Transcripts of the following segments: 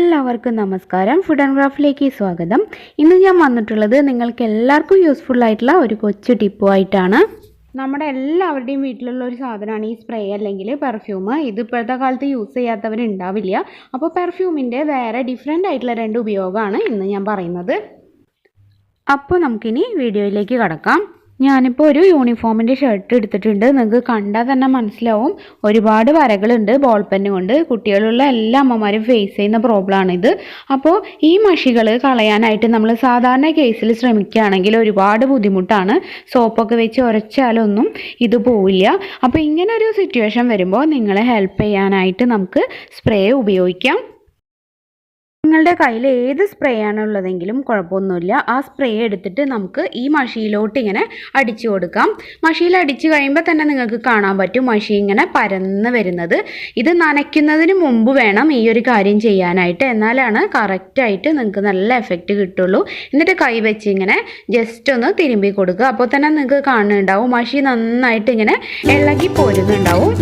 എല്ലാവർക്കും നമസ്കാരം. Food and ക്രാഫ്റ്റിലേക്ക് സ്വാഗതം. ഇന്ന് ഞാൻ വന്നിട്ടുള്ളത് നിങ്ങൾക്ക് എല്ലാവർക്കും യൂസ്ഫുൾ ആയിട്ടുള്ള ഒരു കൊച്ചു ടിപ്പുമായിട്ടാണ്. നമ്മുടെ എല്ലാവരുടെയും വീട്ടിലുള്ള ഒരു സാധനമാണ് ഈ സ്പ്രേ അല്ലെങ്കിൽ പെർഫ്യൂം. ഇത് ഇപ്പോഴത്തെ കാലത്ത് യൂസ് ചെയ്യാത്തവരുണ്ടാവില്ല. അപ്പോൾ പെർഫ്യൂമിൻ്റെ വേറെ ഡിഫറെൻ്റ് ആയിട്ടുള്ള രണ്ട് ഉപയോഗമാണ് ഇന്ന് ഞാൻ പറയുന്നത്. അപ്പോൾ നമുക്കിനി വീഡിയോയിലേക്ക് കടക്കാം. ഞാനിപ്പോൾ ഒരു യൂണിഫോമിൻ്റെ ഷർട്ട് എടുത്തിട്ടുണ്ട്. നിങ്ങൾക്ക് കണ്ടാൽ തന്നെ മനസ്സിലാവും ഒരുപാട് വരകളുണ്ട്. ബോൾ പെന്ന് കൊണ്ട് കുട്ടികളുള്ള എല്ലാ അമ്മമാരും ഫേസ് ചെയ്യുന്ന പ്രോബ്ലമാണിത്. അപ്പോൾ ഈ മഷികൾ കളയാനായിട്ട് നമ്മൾ സാധാരണ കേസിൽ ശ്രമിക്കുകയാണെങ്കിൽ ഒരുപാട് ബുദ്ധിമുട്ടാണ്. സോപ്പൊക്കെ വെച്ച് ഉരച്ചാലൊന്നും ഇത് പോവില്ല. അപ്പോൾ ഇങ്ങനൊരു സിറ്റുവേഷൻ വരുമ്പോൾ നിങ്ങളെ ഹെൽപ്പ് ചെയ്യാനായിട്ട് നമുക്ക് സ്പ്രേ ഉപയോഗിക്കാം. നിങ്ങളുടെ കയ്യിൽ ഏത് സ്പ്രേ ആണുള്ളതെങ്കിലും കുഴപ്പമൊന്നുമില്ല. ആ സ്പ്രേ എടുത്തിട്ട് നമുക്ക് ഈ മഷിയിലോട്ട് ഇങ്ങനെ അടിച്ചു കൊടുക്കാം. മഷിയിൽ അടിച്ചു കഴിയുമ്പോൾ തന്നെ നിങ്ങൾക്ക് കാണാൻ പറ്റും മഷി ഇങ്ങനെ പരന്ന് വരുന്നത്. ഇത് നനയ്ക്കുന്നതിന് മുമ്പ് വേണം ഈ ഒരു കാര്യം ചെയ്യാനായിട്ട്. എന്നാലാണ് കറക്റ്റായിട്ട് നിങ്ങൾക്ക് നല്ല എഫക്റ്റ് കിട്ടുള്ളൂ. എന്നിട്ട് കൈ വെച്ച് ഇങ്ങനെ ജസ്റ്റ് ഒന്ന് തിരുമ്പി കൊടുക്കുക. അപ്പോൾ തന്നെ നിങ്ങൾക്ക് കാണുന്നുണ്ടാവും മഷി നന്നായിട്ട് ഇങ്ങനെ ഇളകി പോരുന്നുണ്ടാവും.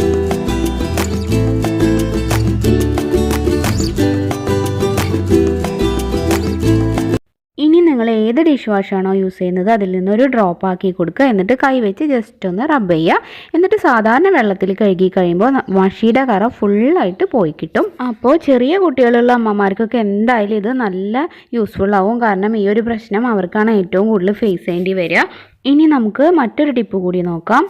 ഇനി നിങ്ങൾ ഏത് ഡിഷ് വാഷാണോ യൂസ് ചെയ്യുന്നത് അതിൽ നിന്നൊരു ഡ്രോപ്പ് ആക്കി കൊടുക്കുക. എന്നിട്ട് കൈ വെച്ച് ജസ്റ്റ് ഒന്ന് റബ്ബ് ചെയ്യുക. എന്നിട്ട് സാധാരണ വെള്ളത്തിൽ കഴുകി കഴിയുമ്പോൾ മഷിയുടെ കറ ഫുള്ളായിട്ട് പോയി കിട്ടും. അപ്പോൾ ചെറിയ കുട്ടികളുള്ള അമ്മമാർക്കൊക്കെ എന്തായാലും ഇത് നല്ല യൂസ്ഫുൾ ആവും. കാരണം ഈ ഒരു പ്രശ്നം അവർക്കാണ് ഏറ്റവും കൂടുതൽ ഫേസ് ചെയ്യേണ്ടി വരിക. ഇനി നമുക്ക് മറ്റൊരു ടിപ്പ് കൂടി നോക്കാം.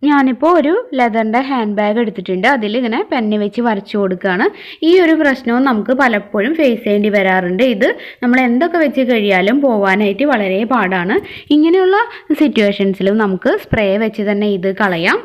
ഞാനിപ്പോൾ ഒരു ലെതറിൻ്റെ ഹാൻഡ് ബാഗ് എടുത്തിട്ടുണ്ട്. അതിലിങ്ങനെ പെന്ന് വെച്ച് വരച്ചു കൊടുക്കുകയാണ്. ഈ ഒരു പ്രശ്നവും നമുക്ക് പലപ്പോഴും ഫേസ് ചെയ്യേണ്ടി വരാറുണ്ട്. ഇത് നമ്മൾ എന്തൊക്കെ വെച്ച് കഴിയാലും പോകാനായിട്ട് വളരെ പാടാണ്. ഇങ്ങനെയുള്ള സിറ്റുവേഷൻസിലും നമുക്ക് സ്പ്രേ വെച്ച് തന്നെ ഇത് കളയാം.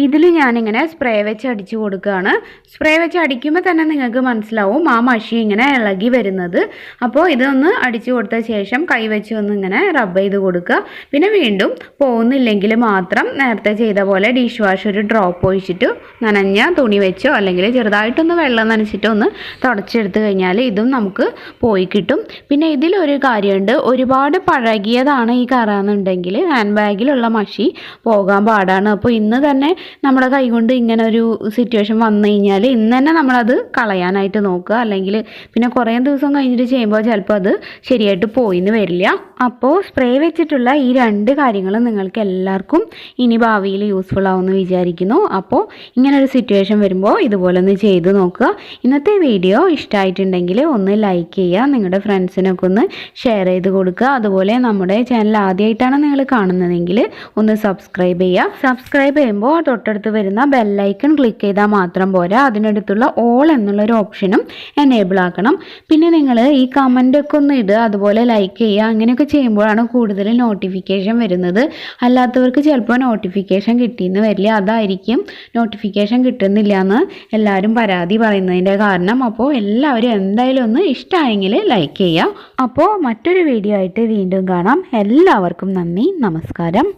ഇതിൽ ഞാനിങ്ങനെ സ്പ്രേ വെച്ച് അടിച്ചു കൊടുക്കുകയാണ്. സ്പ്രേ വെച്ച് അടിക്കുമ്പോൾ തന്നെ നിങ്ങൾക്ക് മനസ്സിലാവും ആ മഷി ഇങ്ങനെ ഇളകി വരുന്നത്. അപ്പോൾ ഇതൊന്ന് അടിച്ചു കൊടുത്ത ശേഷം കൈ വെച്ച് ഒന്ന് ഇങ്ങനെ റബ്ബ് ചെയ്ത് കൊടുക്കുക. പിന്നെ വീണ്ടും പോകുന്നില്ലെങ്കിൽ മാത്രം നേരത്തെ ചെയ്ത പോലെ ഡിഷ് വാഷ് ഒരു ഡ്രോപ്പ് ഒഴിച്ചിട്ട് നനഞ്ഞ തുണി വെച്ചോ അല്ലെങ്കിൽ ചെറുതായിട്ടൊന്ന് വെള്ളം നനച്ചിട്ടോ ഒന്ന് തുടച്ചെടുത്ത് കഴിഞ്ഞാൽ ഇതും നമുക്ക് പോയി കിട്ടും. പിന്നെ ഇതിലൊരു കാര്യമുണ്ട്, ഒരുപാട് പഴകിയതാണ് ഈ കറ എന്നുണ്ടെങ്കിൽ ഹാൻഡ് ബാഗിലുള്ള മഷി പോകാൻ പാടാണ്. അപ്പോൾ ഇന്ന് തന്നെ നമ്മുടെ കൈ കൊണ്ട് ഇങ്ങനെ ഒരു സിറ്റുവേഷൻ വന്നു കഴിഞ്ഞാൽ ഇന്ന് തന്നെ നമ്മളത് കളയാനായിട്ട് നോക്കുക. അല്ലെങ്കിൽ പിന്നെ കുറേ ദിവസം കഴിഞ്ഞിട്ട് ചെയ്യുമ്പോൾ ചിലപ്പോൾ അത് ശരിയായിട്ട് പോയിന്ന് വരില്ല. അപ്പോൾ സ്പ്രേ വെച്ചിട്ടുള്ള ഈ രണ്ട് കാര്യങ്ങളും നിങ്ങൾക്ക് എല്ലാവർക്കും ഇനി ഭാവിയിൽ യൂസ്ഫുൾ ആവുമെന്ന് വിചാരിക്കുന്നു. അപ്പോൾ ഇങ്ങനൊരു സിറ്റുവേഷൻ വരുമ്പോൾ ഇതുപോലെ ഒന്ന് ചെയ്ത് നോക്കുക. ഇന്നത്തെ വീഡിയോ ഇഷ്ടമായിട്ടുണ്ടെങ്കിൽ ഒന്ന് ലൈക്ക് ചെയ്യുക, നിങ്ങളുടെ ഫ്രണ്ട്സിനൊക്കെ ഒന്ന് ഷെയർ ചെയ്ത് കൊടുക്കുക. അതുപോലെ നമ്മുടെ ചാനൽ ആദ്യമായിട്ടാണ് നിങ്ങൾ കാണുന്നതെങ്കിൽ ഒന്ന് സബ്സ്ക്രൈബ് ചെയ്യുക. സബ്സ്ക്രൈബ് ചെയ്യുമ്പോൾ തൊട്ടടുത്ത് വരുന്ന ബെല്ലൈക്കൺ ക്ലിക്ക് ചെയ്താൽ മാത്രം പോരാ, അതിനടുത്തുള്ള ഓൾ എന്നുള്ളൊരു ഓപ്ഷനും എനേബിൾ ആക്കണം. പിന്നെ നിങ്ങൾ ഈ കമൻ്റൊക്കെ ഒന്ന് ഇടുക, അതുപോലെ ലൈക്ക് ചെയ്യുക. അങ്ങനെയൊക്കെ ചെയ്യുമ്പോഴാണ് കൂടുതൽ നോട്ടിഫിക്കേഷൻ വരുന്നത്. അല്ലാത്തവർക്ക് ചിലപ്പോൾ നോട്ടിഫിക്കേഷൻ കിട്ടിയെന്ന് വരില്ല. അതായിരിക്കും നോട്ടിഫിക്കേഷൻ കിട്ടുന്നില്ല എന്ന് എല്ലാവരും പരാതി പറയുന്നതിൻ്റെ കാരണം. അപ്പോൾ എല്ലാവരും എന്തായാലും ഒന്ന് ഇഷ്ടമായെങ്കിൽ ലൈക്ക് ചെയ്യുക. അപ്പോൾ മറ്റൊരു വീഡിയോ ആയിട്ട് വീണ്ടും കാണാം. എല്ലാവർക്കും നന്ദി, നമസ്കാരം.